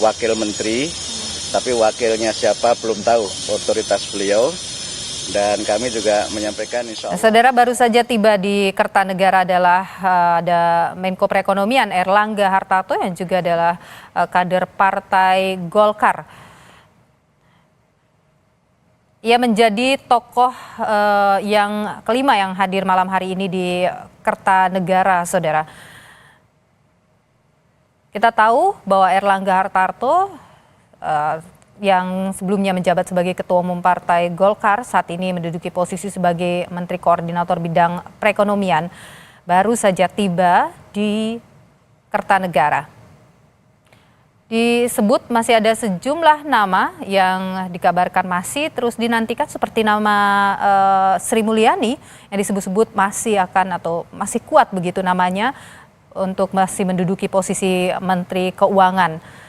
wakil menteri, tapi wakilnya siapa belum tahu, otoritas beliau. Dan kami juga menyampaikan insya Allah. Saudara, baru saja tiba di Kertanegara adalah ada Menko Perekonomian Erlangga Hartarto yang juga adalah kader Partai Golkar. Ia menjadi tokoh yang kelima yang hadir malam hari ini di Kertanegara, saudara. Kita tahu bahwa Erlangga Hartarto yang sebelumnya menjabat sebagai Ketua Umum Partai Golkar saat ini menduduki posisi sebagai Menteri Koordinator Bidang Perekonomian baru saja tiba di Kertanegara. Disebut masih ada sejumlah nama yang dikabarkan masih terus dinantikan seperti nama Sri Mulyani yang disebut-sebut masih akan atau masih kuat begitu namanya untuk masih menduduki posisi Menteri Keuangan.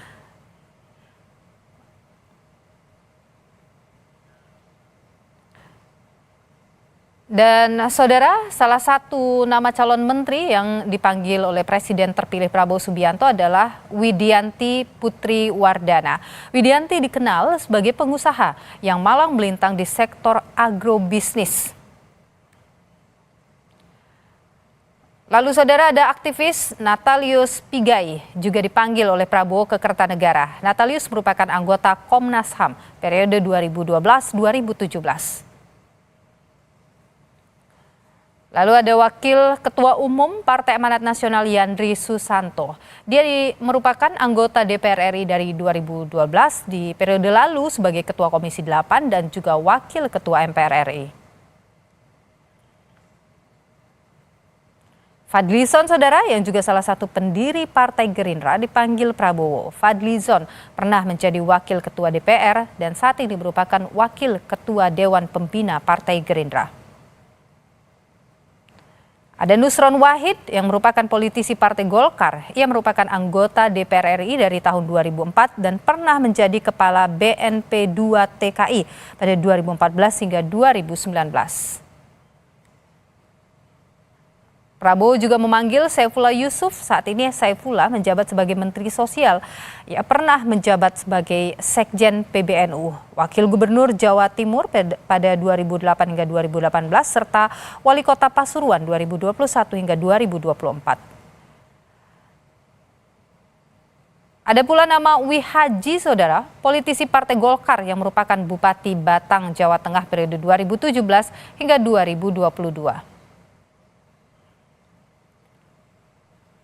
Dan saudara, salah satu nama calon menteri yang dipanggil oleh Presiden terpilih Prabowo Subianto adalah Widianti Putri Wardana. Widianti dikenal sebagai pengusaha yang malang melintang di sektor agrobisnis. Lalu saudara, ada aktivis Natalius Pigai juga dipanggil oleh Prabowo ke Kertanegara. Natalius merupakan anggota Komnas HAM periode 2012-2017. Lalu ada Wakil Ketua Umum Partai Amanat Nasional Yandri Susanto. Dia merupakan anggota DPR RI dari 2012 di periode lalu sebagai Ketua Komisi 8 dan juga Wakil Ketua MPR RI. Fadlizon, saudara, yang juga salah satu pendiri Partai Gerindra dipanggil Prabowo. Fadlizon pernah menjadi Wakil Ketua DPR dan saat ini merupakan Wakil Ketua Dewan Pembina Partai Gerindra. Ada Nusron Wahid yang merupakan politisi Partai Golkar. Ia merupakan anggota DPR RI dari tahun 2004 dan pernah menjadi Kepala BNP 2 TKI pada 2014 hingga 2019. Prabowo juga memanggil Saifullah Yusuf. Saat ini Saifullah menjabat sebagai Menteri Sosial. Ia pernah menjabat sebagai Sekjen PBNU, Wakil Gubernur Jawa Timur pada 2008 hingga 2018, serta Wali Kota Pasuruan 2021 hingga 2024. Ada pula nama Wihaji, saudara, politisi Partai Golkar yang merupakan Bupati Batang, Jawa Tengah periode 2017 hingga 2022.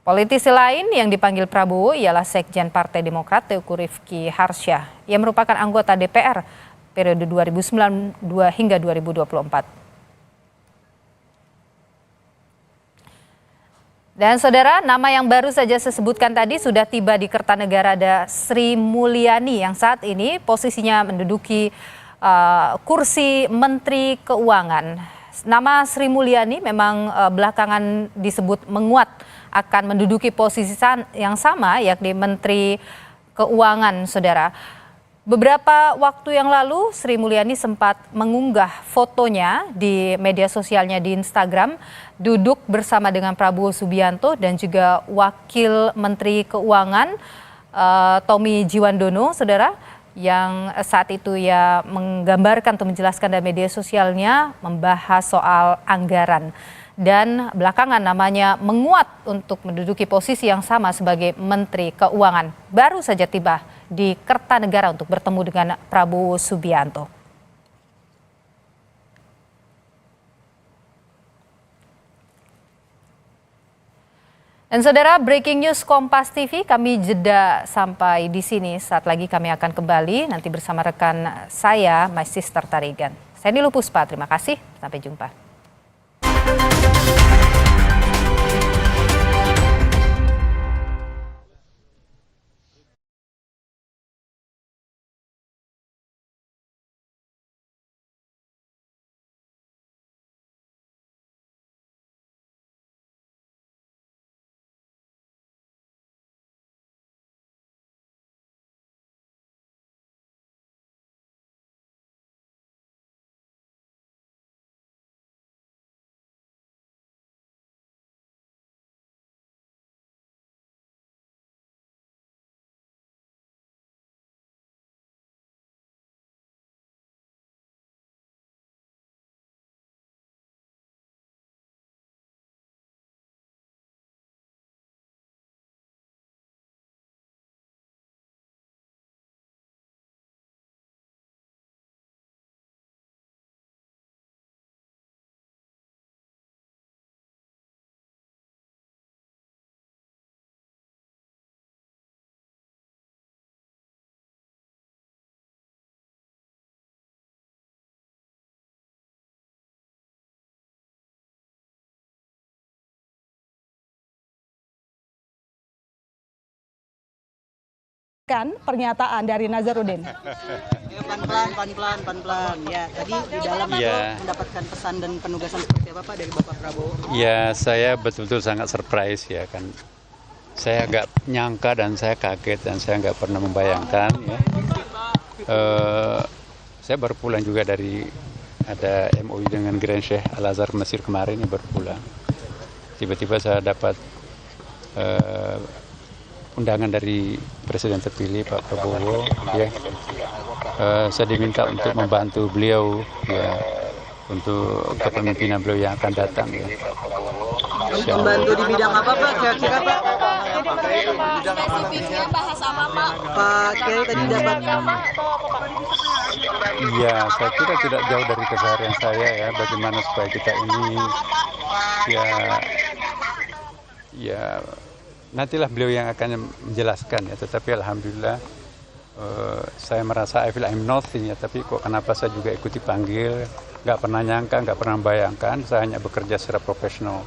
Politisi lain yang dipanggil Prabowo ialah Sekjen Partai Demokrat Teuku Rifki Harsya. Ia merupakan anggota DPR periode 2009 hingga 2024. Dan saudara, nama yang baru saja saya sebutkan tadi sudah tiba di Kertanegara, ada Sri Mulyani yang saat ini posisinya menduduki kursi Menteri Keuangan. Nama Sri Mulyani memang belakangan disebut menguat akan menduduki posisi yang sama yakni Menteri Keuangan, saudara. Beberapa waktu yang lalu Sri Mulyani sempat mengunggah fotonya di media sosialnya di Instagram duduk bersama dengan Prabowo Subianto dan juga Wakil Menteri Keuangan Tommy Jiwandono, saudara, yang saat itu ya menggambarkan atau menjelaskan dalam media sosialnya membahas soal anggaran. Dan belakangan namanya menguat untuk menduduki posisi yang sama sebagai Menteri Keuangan. Baru saja tiba di Kertanegara untuk bertemu dengan Prabowo Subianto. Dan saudara, breaking news Kompas TV, kami jeda sampai di sini. Saat lagi kami akan kembali nanti bersama rekan saya, My Sister Tarigan. Saya Nilu Puspa, terima kasih. Sampai jumpa. mendengarkan pernyataan dari Nazarudin. Pelan-pelan. Ya, tadi di dalam itu mendapatkan pesan dan penugasan seperti apa Pak dari Bapak Prabowo? Ya, saya betul-betul sangat surprise ya kan. Saya agak nyangka dan saya kaget dan saya nggak pernah membayangkan ya. Saya baru pulang juga dari ada MOU dengan Grand Sheikh Al-Azhar Mesir kemarin, baru pulang. Tiba-tiba saya dapat undangan dari Presiden terpilih Pak Prabowo ya. Saya diminta untuk membantu beliau ya, untuk kepemimpinan beliau yang akan datang ya. Membantu di bidang apa Pak? Kira-kira Pak? Spesifiknya bahas apa Pak? Pak Kiai tadi dapat. Iya, saya kira tidak jauh dari keseharian saya ya, bagaimana supaya kita ini ya nantilah beliau yang akan menjelaskan ya, tetapi alhamdulillah saya merasa I feel I'm nothing ya, tapi kok kenapa saya juga ikuti panggil, nggak pernah nyangka, nggak pernah bayangkan, saya hanya bekerja secara profesional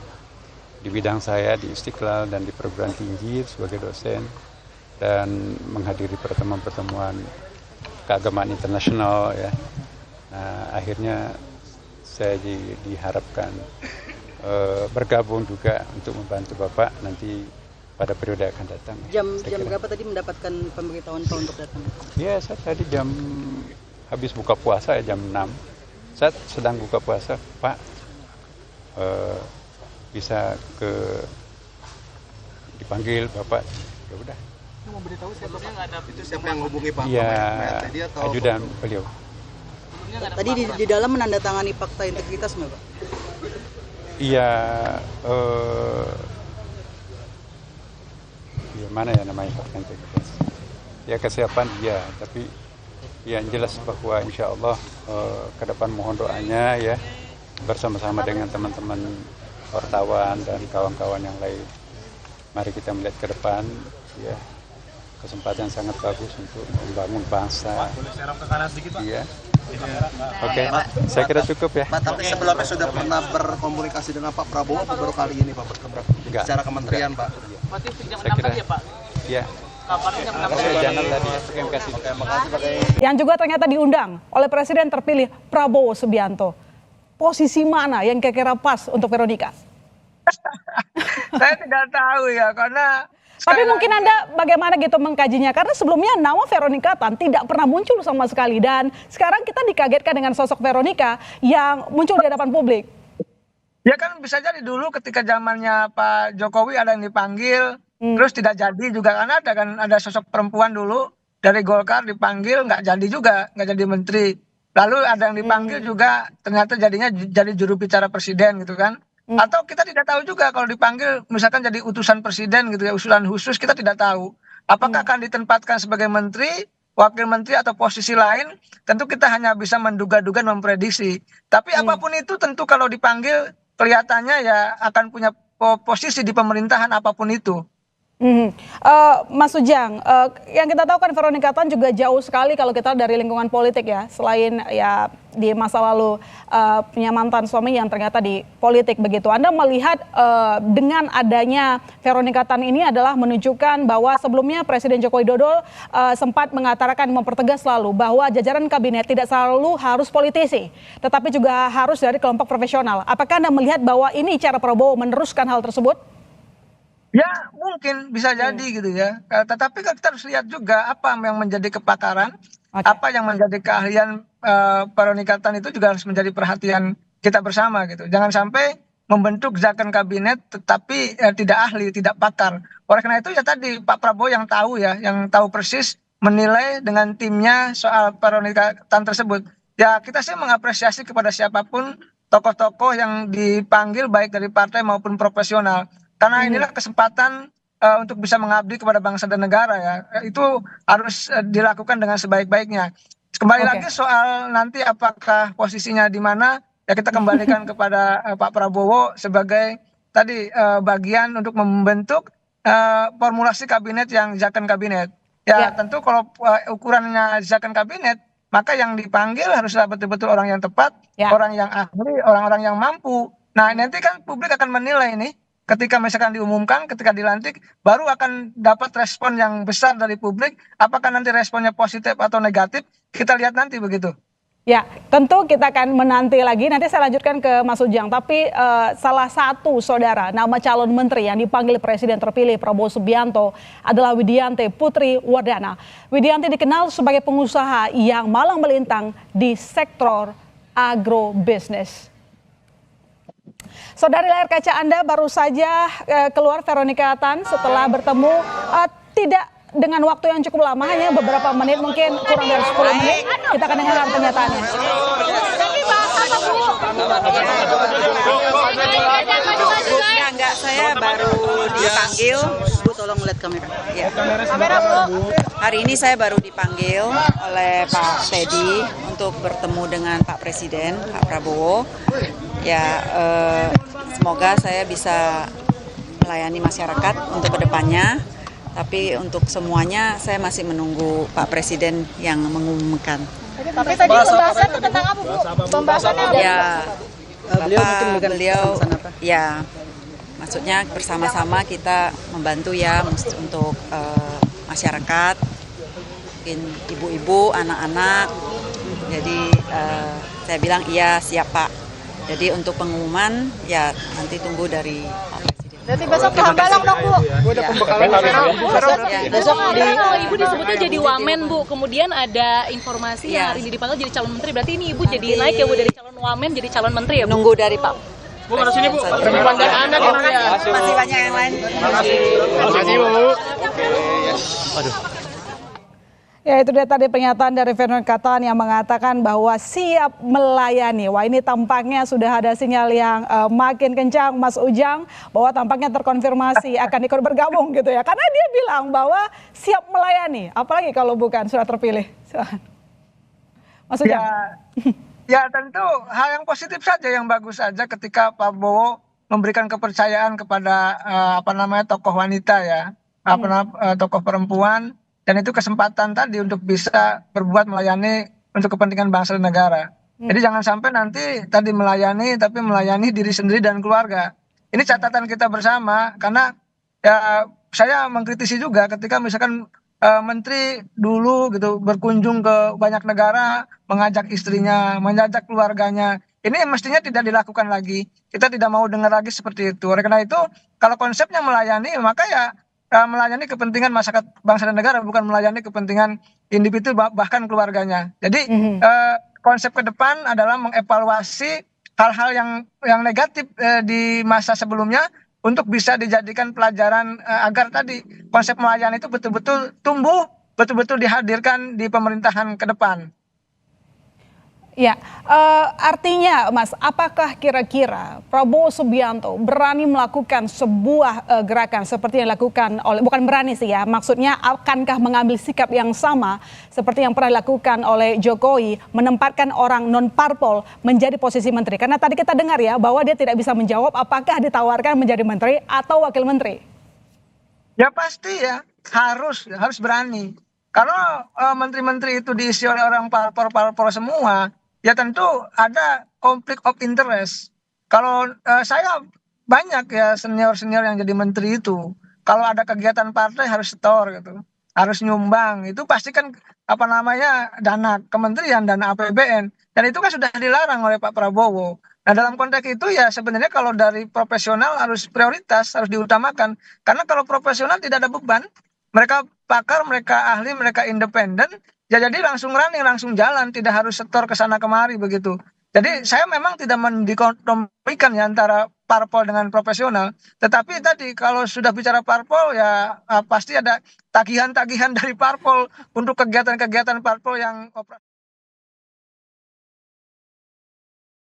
di bidang saya di Istiqlal dan di perguruan tinggi sebagai dosen dan menghadiri pertemuan-pertemuan keagamaan internasional ya. Nah, akhirnya saya diharapkan bergabung juga untuk membantu Bapak nanti pada periode akan datang. Jam berapa tadi mendapatkan pemberitahuan Pak untuk datang? Ya, saya tadi habis buka puasa ya, jam 6. Saya sedang buka puasa, Pak. Bisa dipanggil Bapak. Ya udah. Memberitahu sebelumnya nggak ada itu siapa yang hubungi Pak? Iya, ajudan beliau. Tadi di dalam menandatangani fakta integritas nggak Pak? Iya, mana ya namanya fakta integritas? Ya kesiapan iya, tapi yang jelas bahwa insya Allah ke depan mohon doanya ya bersama-sama dengan teman-teman wartawan dan kawan-kawan yang lain. Mari kita melihat ke depan ya. Kesempatan sangat bagus untuk membangun bangsa. Boleh serap ke kanan sedikit Pak? Iya. Oke, saya kira cukup ya. Pak, tapi sebelumnya sudah pernah berkomunikasi dengan Pak Prabowo atau baru kali ini Pak bertemu secara kementerian Pak? Berarti jam 6 tadi ya Pak? Iya. Kapan jam 6 tadi? Jangan tadi ya. Terima kasih. Yang juga ternyata diundang oleh Presiden terpilih Prabowo Subianto. Posisi mana yang kira-kira pas untuk Veronica? Saya tidak tahu ya, karena tapi mungkin Anda bagaimana gitu mengkajinya? Karena sebelumnya nama Veronica Tan tidak pernah muncul sama sekali. Dan sekarang kita dikagetkan dengan sosok Veronica yang muncul di hadapan publik. ya kan bisa jadi dulu ketika zamannya Pak Jokowi ada yang dipanggil, terus tidak jadi juga, karena ada sosok perempuan dulu dari Golkar dipanggil nggak jadi juga, nggak jadi menteri. Lalu ada yang dipanggil juga ternyata jadinya jadi juru bicara presiden gitu kan. Atau kita tidak tahu juga kalau dipanggil misalkan jadi utusan presiden gitu ya, usulan khusus, kita tidak tahu apakah akan ditempatkan sebagai menteri, wakil menteri atau posisi lain. Tentu kita hanya bisa menduga-duga, memprediksi. Tapi apapun itu tentu kalau dipanggil kelihatannya ya akan punya posisi di pemerintahan apapun itu. Mas Ujang, yang kita tahu kan Veronica Tan juga jauh sekali kalau kita dari lingkungan politik ya, selain ya di masa lalu punya mantan suami yang ternyata di politik begitu. Anda melihat dengan adanya Veronica Tan ini adalah menunjukkan bahwa sebelumnya Presiden Joko Widodo sempat mengatakan, mempertegas selalu bahwa jajaran kabinet tidak selalu harus politisi, tetapi juga harus dari kelompok profesional. Apakah Anda melihat bahwa ini cara Prabowo meneruskan hal tersebut? Ya mungkin bisa jadi gitu ya. Tetapi kita harus lihat juga apa yang menjadi kepakaran, apa yang menjadi keahlian Veronica Tan itu juga harus menjadi perhatian kita bersama gitu. Jangan sampai membentuk zakon kabinet tetapi tidak ahli, tidak pakar. Oleh karena itu ya tadi Pak Prabowo yang tahu ya, yang tahu persis menilai dengan timnya soal Veronica Tan tersebut. Ya kita sih mengapresiasi kepada siapapun tokoh-tokoh yang dipanggil baik dari partai maupun profesional. Karena inilah kesempatan untuk bisa mengabdi kepada bangsa dan negara ya. Itu harus dilakukan dengan sebaik-baiknya. Kembali lagi soal nanti apakah posisinya di mana, ya kita kembalikan kepada Pak Prabowo sebagai tadi bagian untuk membentuk formulasi kabinet yang zakon kabinet. Ya tentu kalau ukurannya zakon kabinet, maka yang dipanggil haruslah betul-betul orang yang tepat, orang yang ahli, orang-orang yang mampu. Nah nanti kan publik akan menilai ini. ketika misalkan diumumkan, ketika dilantik, baru akan dapat respon yang besar dari publik. Apakah nanti responnya positif atau negatif? Kita lihat nanti begitu. Ya, tentu kita akan menanti lagi. Nanti saya lanjutkan ke Mas Ujang. Tapi salah satu saudara nama calon menteri yang dipanggil Presiden terpilih Prabowo Subianto adalah Widianti Putri Wardana. Widianti dikenal sebagai pengusaha yang malang melintang di sektor agrobisnis. Saudari layar kaca Anda baru saja keluar Veronica Tan setelah bertemu tidak dengan waktu yang cukup lama, hanya beberapa menit, mungkin kurang dari 10 menit. Kita akan dengarkan pernyataannya. Enggak, saya baru dipanggil. Bu, tolong lihat kamera. Ya. Hari ini saya baru dipanggil oleh Pak Teddy untuk bertemu dengan Pak Presiden, Pak Prabowo. Ya, semoga saya bisa melayani masyarakat untuk kedepannya. Tapi untuk semuanya saya masih menunggu Pak Presiden yang mengumumkan. Tapi tadi pembahasan tentang apa, Bu? Pembahasannya ya, beliau apa? Ya, maksudnya bersama-sama kita membantu ya untuk masyarakat, mungkin ibu-ibu, anak-anak. Jadi saya bilang iya siap Pak. Jadi untuk pengumuman ya nanti tunggu dari Pak Presiden. Berarti besok ke Hambalang dong, Bu? Besok kalau Ibu disebutnya jadi wamen, Bu. Kemudian ada informasi yang hari ini dipanggil jadi calon menteri. Berarti ini Ibu jadi naik ya, Bu, dari calon wamen jadi calon menteri ya, Bu? Nunggu dari Pak. Bu, mana sini, Bu? Perempuan dan anak ya. Masih banyak yang lain. Makasih, Bu. Aduh. Ya, itu dia tadi pernyataan dari Veronica Tan yang mengatakan bahwa siap melayani. Wah, ini tampaknya sudah ada sinyal yang makin kencang, Mas Ujang, bahwa tampaknya terkonfirmasi akan ikut bergabung gitu ya. Karena dia bilang bahwa siap melayani, apalagi kalau bukan sudah terpilih. Mas Ujang. Ya tentu hal yang positif saja, yang bagus saja ketika Pak Prabowo memberikan kepercayaan kepada tokoh wanita ya, tokoh perempuan. Dan itu kesempatan tadi untuk bisa berbuat melayani untuk kepentingan bangsa dan negara. Jadi jangan sampai nanti tadi melayani tapi melayani diri sendiri dan keluarga. Ini catatan kita bersama, karena ya saya mengkritisi juga ketika misalkan menteri dulu gitu berkunjung ke banyak negara, mengajak istrinya, mengajak keluarganya. Ini mestinya tidak dilakukan lagi. Kita tidak mau dengar lagi seperti itu. Oleh karena itu kalau konsepnya melayani, maka ya melayani kepentingan masyarakat bangsa dan negara, bukan melayani kepentingan individu bahkan keluarganya. Jadi konsep ke depan adalah mengevaluasi hal-hal yang negatif di masa sebelumnya untuk bisa dijadikan pelajaran agar tadi konsep melayani itu betul-betul tumbuh, betul-betul dihadirkan di pemerintahan ke depan. Ya, artinya Mas, apakah kira-kira Prabowo Subianto berani melakukan sebuah gerakan seperti yang dilakukan oleh, bukan berani sih ya, maksudnya akankah mengambil sikap yang sama seperti yang pernah dilakukan oleh Jokowi, menempatkan orang non-parpol menjadi posisi menteri? Karena tadi kita dengar ya bahwa dia tidak bisa menjawab apakah ditawarkan menjadi menteri atau wakil menteri. Ya pasti ya, harus berani. Kalau menteri-menteri itu diisi oleh orang parpol semua, ya tentu ada konflik of interest. Kalau saya banyak ya senior-senior yang jadi menteri itu, kalau ada kegiatan partai harus setor gitu, harus nyumbang. Itu pasti kan dana kementerian, dana APBN, dan itu kan sudah dilarang oleh Pak Prabowo. Nah dalam konteks itu ya sebenarnya kalau dari profesional harus prioritas, harus diutamakan. Karena kalau profesional tidak ada beban, mereka pakar, mereka ahli, mereka independen. Ya jadi langsung running, langsung jalan, tidak harus setor ke sana kemari begitu. Jadi saya memang tidak mendikotomikan ya antara parpol dengan profesional. Tetapi tadi kalau sudah bicara parpol ya pasti ada tagihan-tagihan dari parpol untuk kegiatan-kegiatan parpol yang